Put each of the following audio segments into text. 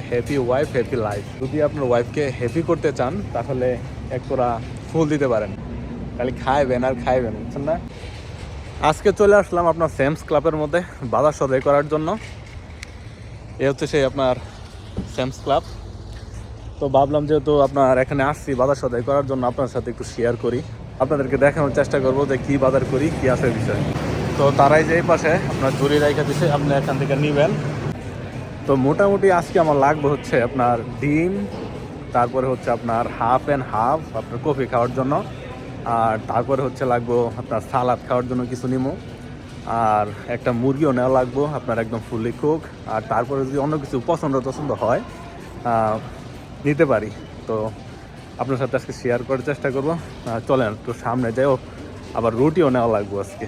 Happy wife happy life. যদি আপনার ওয়াইফকে হ্যাপি করতে চান তাহলে এক তোরা ফুল দিতে পারেন, খালি খাইবেন আর খাইবেন, বুঝছেন না? আজকে চলে আসলাম আপনার স্যামস ক্লাবের মধ্যে বাজার সদাই করার জন্য। এ হচ্ছে সেই আপনার স্যামস ক্লাব। তো ভাবলাম যেহেতু আপনার এখানে আসছি বাজার সদাই করার জন্য আপনার সাথে একটু শেয়ার করি, আপনাদেরকে দেখানোর চেষ্টা করবো যে কী বাজার করি, কী আছে বিষয়। তো তারাই যে এই পাশে আপনার ঝুড়ি রেখে দিছে, আপনি এখান থেকে নেবেন। তো মোটামুটি আজকে আমার লাগবে হচ্ছে আপনার ডিম, তারপরে হচ্ছে আপনার হাফ অ্যান্ড হাফ আপনার কফি খাওয়ার জন্য, আর তারপরে হচ্ছে লাগবো আপনার সালাদ খাওয়ার জন্য কিছু নিমো, আর একটা মুরগিও নেওয়া লাগবো আপনার একদম ফুললি কুক। আর তারপরে যদি অন্য কিছু পছন্দ হয় নিতে পারি। তো আপনার সাথে আজকে শেয়ার করার চেষ্টা করবো। চলেন একটু সামনে যাইও, আবার রুটিও নেওয়া লাগবো আজকে।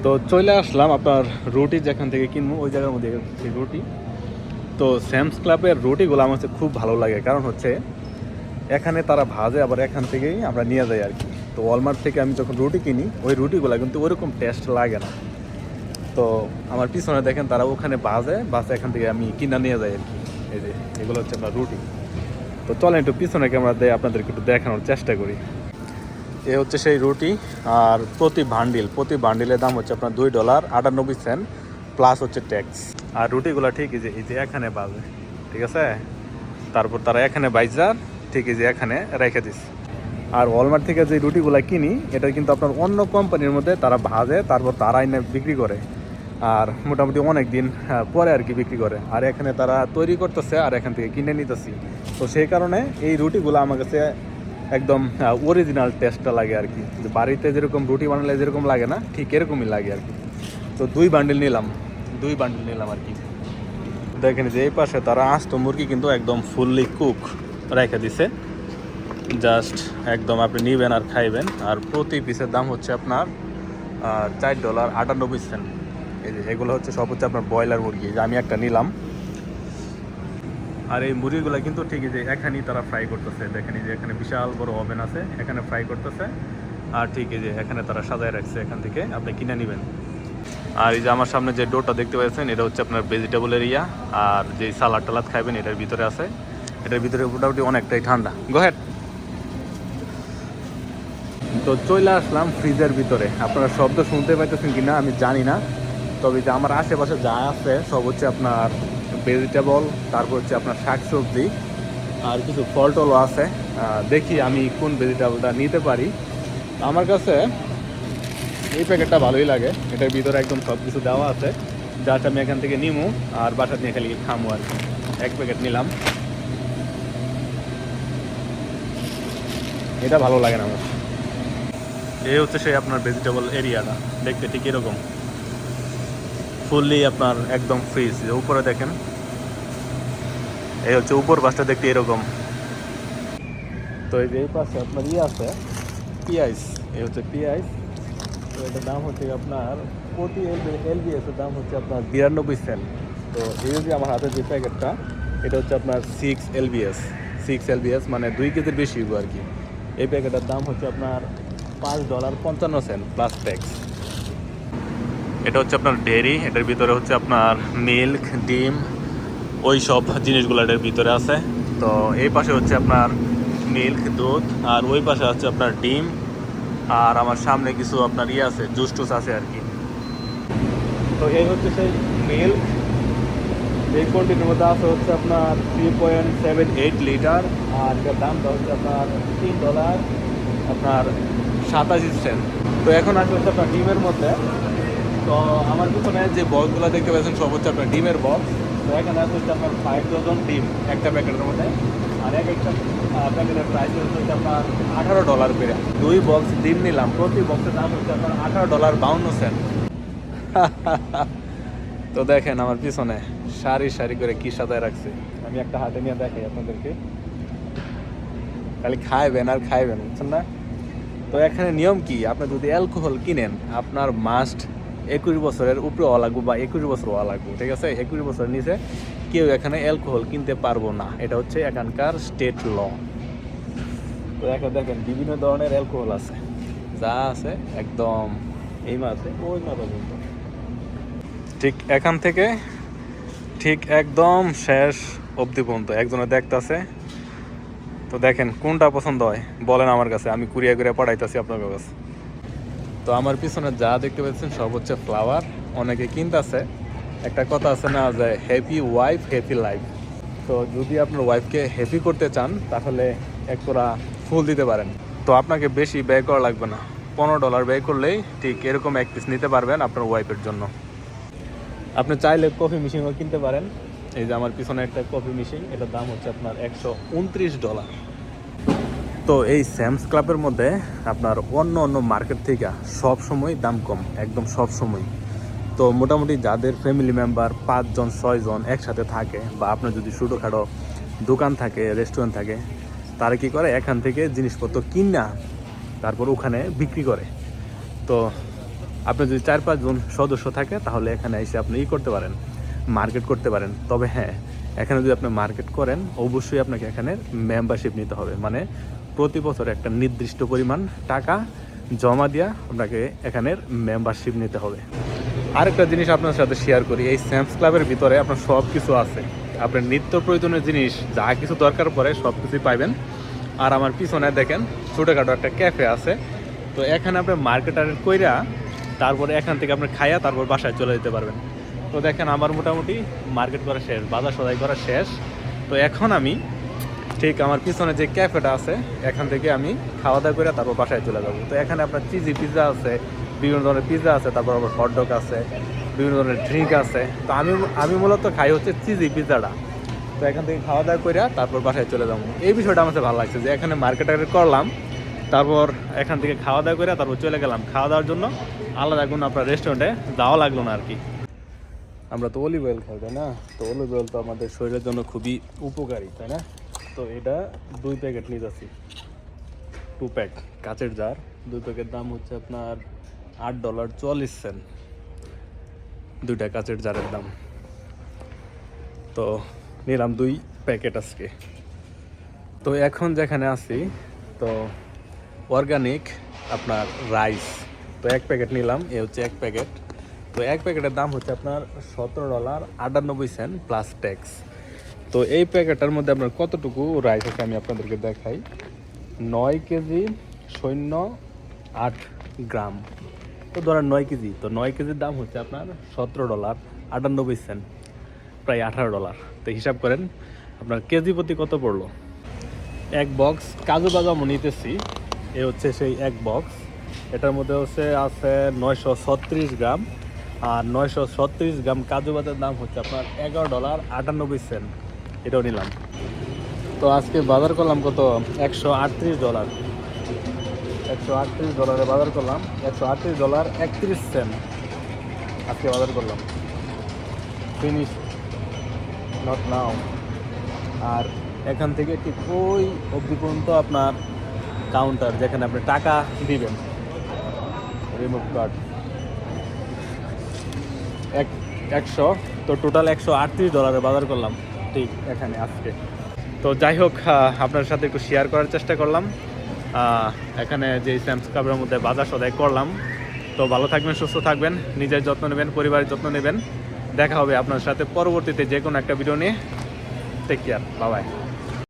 তো চলে আসলাম আপনার রুটি যেখান থেকে কিনবো ওই জায়গার মধ্যে সেই রুটি। তো স্যামস ক্লাবের রুটিগুলো আমার কাছে খুব ভালো লাগে, কারণ হচ্ছে এখানে তারা ভাজে, আবার এখান থেকেই আমরা নিয়ে যাই আর কি। তো ওয়ালমার্ট থেকে আমি যখন রুটি কিনি ওই রুটিগুলো কিন্তু ওরকম টেস্ট লাগে না। তো আমার পিছনে দেখেন তারা ওখানে বাজে এখান থেকে আমি কিনা নিয়ে যাই আর কি। এই যে এগুলো হচ্ছে আপনার রুটি। তো চলেন একটু পিছনে ক্যামেরা দিয়ে আপনাদেরকে একটু দেখানোর চেষ্টা করি। এ হচ্ছে সেই রুটি, আর প্রতি বান্ডিলের দাম হচ্ছে আপনার $2.98 প্লাস হচ্ছে ট্যাক্স। আর রুটিগুলো ঠিক এই যে এখানে বাজে, ঠিক আছে? তারপর তারা এখানে বাইজার ঠিক এই যে এখানে রেখে দিচ্ছে। আর ওয়ালমার্ট থেকে যে রুটিগুলো কিনি এটা কিন্তু আপনার অন্য কোম্পানির মধ্যে তারা ভাজে, তারপর তারা এনে বিক্রি করে, আর মোটামুটি অনেক দিন পরে আর কি বিক্রি করে। আর এখানে তারা তৈরি করতেছে আর এখান থেকে কিনে নিতেছি। তো সেই কারণে এই রুটিগুলো আমার কাছে একদম অরিজিনাল টেস্টটা লাগে আর কি। বাড়িতে যেরকম রুটি বানালে যেরকম লাগে না, ঠিক এরকমই লাগে আর কি। তো দুই বান্ডিল নিলাম আর কি। দেখেন যে এই পাশে তারা আস্ত মুরগি কিন্তু একদম ফুললি কুক রেখে দিছে, জাস্ট একদম আপনি নিবেন আর খাইবেন। আর প্রতি পিসের দাম হচ্ছে আপনার $4.98। এই যে এগুলো হচ্ছে সব হচ্ছে আপনার ব্রয়লার মুরগি, যে আমি একটা নিলাম। আর এই মুরগিগুলো কিন্তু ঠিকই যে এখানেই তারা ফ্রাই করতেছে, দেখেন যে এখানে বিশাল বড় ওভেন আছে, এখানে ফ্রাই করতেছে। আর ঠিক এই যে এখানে তারা সাজায় রাখছে, এখান থেকে আপনি কিনে নেবেন। আর এই যে আমার সামনে যে ডোরটা দেখতে পাচ্ছেন এটা হচ্ছে আপনার ভেজিটেবল এরিয়া, আর যে সালাদ টালাদ খাইবেন এটার ভিতরে আছে। এটার ভিতরে মোটামুটি অনেকটাই ঠান্ডা। গো হেড। তো চলে আসলাম ফ্রিজের ভিতরে। আপনারা শব্দ শুনতে পাইতেছেন কিনা আমি জানি না, তবে যে আমার আশেপাশে যা আছে সব হচ্ছে আপনার ভেজিটেবল, তারপর হচ্ছে আপনার শাকসবজি, আর কিছু ফল টলও আছে। দেখি আমি কোন ভেজিটেবলটা নিতে পারি। আমার কাছে এই প্যাকেটটা ভালোই লাগে, এটার ভিতরে একদম সব কিছু দেওয়া আছে, জাস্ট আমি এখান থেকে নিমু আর বাসা নিয়ে খালি খামু আর কি। এক প্যাকেট নিলাম, এটা ভালো লাগে না আমার। এই হচ্ছে সেই আপনার ভেজিটেবল এরিয়াটা, দেখতে ঠিক এরকম ফুললি আপনার একদম ফ্রিজ। উপরে দেখেন এই হচ্ছে উপর পাশটা দেখতে এরকম। তো এই যে এই পাশে আপনার আছে পিঁয়াজ, এই হচ্ছে পিঁয়াজ। তো এটার দাম হচ্ছে আপনার প্রতি এলবিএস এর দাম হচ্ছে আপনার 92 সেন্ট। তো এই যে আমার হাতে যে প্যাকেটটা এটা হচ্ছে আপনার 6 এলবিএস মানে 2 কেজির বেশি আর কি। এই প্যাকেটের দাম হচ্ছে আপনার $5.55 প্লাস ট্যাক্স। এটা হচ্ছে আপনার ডেয়ারি, এটার ভিতরে হচ্ছে আপনার মিল্ক, ডিম, ওই সব জিনিসগুলো এটার ভিতরে আছে। তো এই পাশে হচ্ছে আপনার মিল্ক, দুধ, আর ওই পাশে হচ্ছে আপনার ডিম, আর আমার সামনে কিছু আপনার আছে জুস টুস আছে আর কি। তো এই হচ্ছে সেই মিল্ক, এই কোয়ান্টিটির মধ্যে আছে হচ্ছে আপনার 3.78 লিটার, আর এটার দামটা হচ্ছে আপনার $3 আপনার 87 সেন্ট। তো এখন আসলে হচ্ছে আপনার ডিমের মধ্যে। তো আমার পিছনে যে বক্সগুলো দেখতে পাচ্ছেন সব হচ্ছে আপনার ডিমের বক্স। তো এখানে আছে হচ্ছে আপনার 5 ডজন ডিম একটা প্যাকেটের মধ্যে, আর একটা প্যাকেটের প্রাইস হচ্ছে আপনার $18 করে। 2 বক্স ডিম নিলাম, প্রতি বক্সের দাম হচ্ছে আপনার $18.52। তো দেখেন আমার পিছনে সারি সারি করে কি সাজায় রাখছে, আমি একটা হাতে নিয়ে দেখাই আপনাদেরকে, খালি খাইবেন আর খাইবেন, বুঝছেন না? তো এখানে নিয়ম কি, আপনি যদি অ্যালকোহল কিনেন আপনার মাস্ট 21 বছরের উপরে হওয়া লাগবে বা 21 বছর হওয়া লাগবে, ঠিক আছে? 21 বছরের নিচে কেউ এখানে অ্যালকোহল কিনতে পারবো না, এটা হচ্ছে এখানকার স্টেট ল। তো এখন দেখেন বিভিন্ন ধরনের অ্যালকোহল আছে, যা আছে একদম এই মাসে ওই মাসে ঠিক এখান থেকে ঠিক একদম শেষ অবধি পর্যন্ত একজনে দেখতেছে। তো দেখেন কোনটা পছন্দ হয় বলেন আমার কাছে, আমি কুরিয়ার করে পাঠাইতেছি আপনার কাছে। তো আমার পিছনে যা দেখতে পাচ্ছেন সব হচ্ছে ফ্লাওয়ার, অনেকে কিনতেছে। একটা কথা আছে না যে হ্যাপি ওয়াইফ হ্যাপি লাইফ। তো যদি আপনার ওয়াইফকে হ্যাপি করতে চান তাহলে এক তোরা ফুল দিতে পারেন। তো আপনাকে বেশি ব্যয় করা লাগবে না, $15 ব্যয় করলেই ঠিক এরকম এক পিস নিতে পারবেন আপনার ওয়াইফের জন্য। আপনি চাইলে কফি মেশিনও কিনতে পারেন। এই যে আমার পিছনে একটা কফি মেশিন, এটার দাম হচ্ছে আপনার $129। তো এই স্যামস ক্লাবের মধ্যে আপনার অন্য মার্কেট থেকে সব সময় দাম কম, একদম সব সময়। তো মোটামুটি যাদের ফ্যামিলি মেম্বার 5 জন 6 জন একসাথে থাকে, বা আপনার যদি ছোটোখাটো দোকান থাকে, রেস্টুরেন্ট থাকে, তারা কী করে এখান থেকে জিনিসপত্র কিনা তারপর ওখানে বিক্রি করে। তো আপনি যদি 4-5 জন সদস্য থাকে তাহলে এখানে এসে আপনি করতে পারেন, মার্কেট করতে পারেন। তবে হ্যাঁ, এখানে যদি আপনি মার্কেট করেন অবশ্যই আপনাকে এখানে মেম্বারশিপ নিতে হবে, মানে প্রতি বছর একটা নির্দিষ্ট পরিমাণ টাকা জমা দিয়া আপনাকে এখানের মেম্বারশিপ নিতে হবে। আরেকটা জিনিস আপনার সাথে শেয়ার করি, এই স্যামস ক্লাবের ভিতরে আপনার সব কিছু আছে। আপনার নিত্য প্রয়োজনীয় জিনিস যা কিছু দরকার পড়ে সব কিছুই পাইবেন। আর আমার পিছনে দেখেন ছোটোখাটো একটা ক্যাফে আছে। তো এখানে আপনি মার্কেটার কইরা তারপরে এখান থেকে আপনি খাইয়া তারপর বাসায় চলে যেতে পারবেন। তো দেখেন আমার মোটামুটি মার্কেট করা শেষ, বাজার সদাই করা শেষ। তো এখন আমি ঠিক আমার পিছনে যে ক্যাফেটা আছে এখান থেকে আমি খাওয়া দাওয়া করে তারপর বাসায় চলে যাবো। তো এখানে আপনার চিজি পিৎজা আছে, বিভিন্ন ধরনের পিৎজা আছে, তারপর আবার হটডগ আছে, বিভিন্ন ধরনের ড্রিঙ্ক আছে। তো আমি মূলত খাই হচ্ছে চিজি পিৎজাটা। তো এখান থেকে খাওয়া দাওয়া করে তারপর বাসায় চলে যাবো। এই বিষয়টা আমার ভালো লাগছে যে এখানে মার্কেটার করলাম, তারপর এখান থেকে খাওয়া দাওয়া করে তারপর চলে গেলাম খাওয়া দাওয়ার জন্য। আলাদা কোনো আপনার রেস্টুরেন্টে যাওয়া লাগলো না আর কি। আমরা তো অলিভ অয়েল খাই, তাই না? তো অলিভ অয়েল তো আমাদের শরীরের জন্য খুবই উপকারী, তাই না? তো এটা 2 প্যাকেট নিয়ে যাচ্ছি, 2 প্যাক কাচের জার। 2 প্যাকের দাম হচ্ছে আপনার $8.40, 2টা কাচের জারের দাম। তো নিলাম 2 প্যাকেট আজকে। তো এখন যেখানে আছি তো অর্গানিক আপনার রাইস, তো 1 প্যাকেট নিলাম, এ হচ্ছে 1 প্যাকেট। তো 1 প্যাকেটের দাম হচ্ছে আপনার $17.98 প্লাস ট্যাক্স। তো এই প্যাকেটটার মধ্যে আপনার কতটুকু রাইস আছে আমি আপনাদেরকে দেখাই। 9 কেজি 0.8 গ্রাম, তো ধরেন 9 কেজি। তো 9 কেজির দাম হচ্ছে আপনার $17.98, প্রায় $18। তো হিসাব করেন আপনার কেজি প্রতি কত পড়লো। 1 বক্স কাজু বাদাম নিতেছি, এ হচ্ছে সেই 1 বক্স। এটার মধ্যে হচ্ছে আছে 936 গ্রাম, আর 936 গ্রাম কাজু বাদামের দাম হচ্ছে আপনার $11.98, এটাও নিলাম। তো আজকে বাজার করলাম কত, $138, $138 বাজার করলাম, $138.31 আজকে বাজার করলাম। Finish not now. আর এখান থেকে ঠিক ওই অবধি পর্যন্ত আপনার কাউন্টার, যেখানে আপনি টাকা দিবেন, রিমুভ কার্ড 100। তো টোটাল $138 বাজার করলাম ঠিক এখানে আজকে। তো যাই হোক, আপনার সাথে একটু শেয়ার করার চেষ্টা করলাম এখানে যে স্যামস ক্লাবের মধ্যে বাজার সদাই করলাম। তো ভালো থাকবেন, সুস্থ থাকবেন, নিজের যত্ন নেবেন, পরিবারের যত্ন নেবেন। দেখা হবে আপনার সাথে পরবর্তীতে যে কোনো একটা ভিডিও নিয়ে। Take care, bye by.